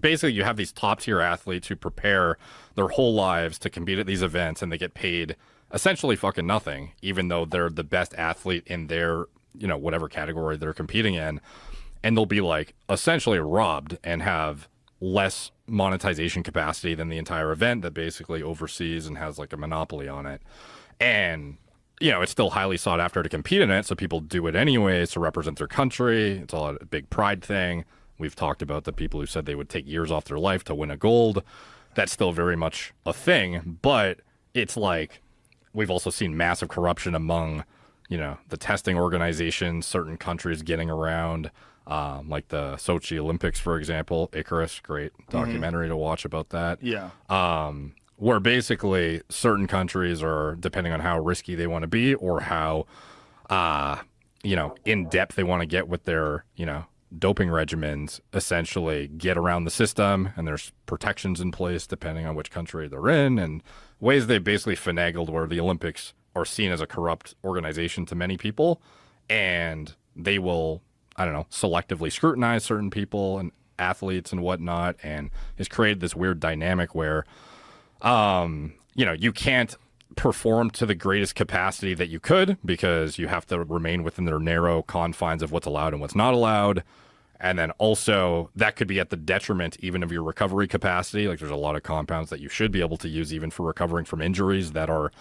basically you have these top tier athletes who prepare their whole lives to compete at these events, and they get paid essentially fucking nothing, even though they're the best athlete in their, whatever category they're competing in. And they'll be like essentially robbed and have less monetization capacity than the entire event that basically oversees and has like a monopoly on it. And it's still highly sought after to compete in it, so people do it anyways to represent their country. It's all a big pride thing. We've talked about the people who said they would take years off their life to win a gold. That's still very much a thing, but it's like we've also seen massive corruption among, the testing organizations, certain countries getting around, like the Sochi Olympics, for example. Icarus, great documentary to watch about that. Yeah. Where basically certain countries are, depending on how risky they want to be or how, in depth they want to get with their, doping regimens, essentially get around the system, and there's protections in place depending on which country they're in, and ways they basically finagled where the Olympics are seen as a corrupt organization to many people, and they will, selectively scrutinize certain people and athletes and whatnot, and has created this weird dynamic where you can't perform to the greatest capacity that you could because you have to remain within their narrow confines of what's allowed and what's not allowed. And then also that could be at the detriment even of your recovery capacity. Like there's a lot of compounds that you should be able to use even for recovering from injuries that are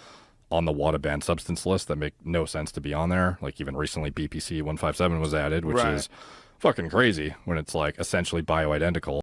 on the WADA banned substance list that make no sense to be on there. Like even recently BPC 157 was added, which is fucking crazy when it's like essentially bioidentical.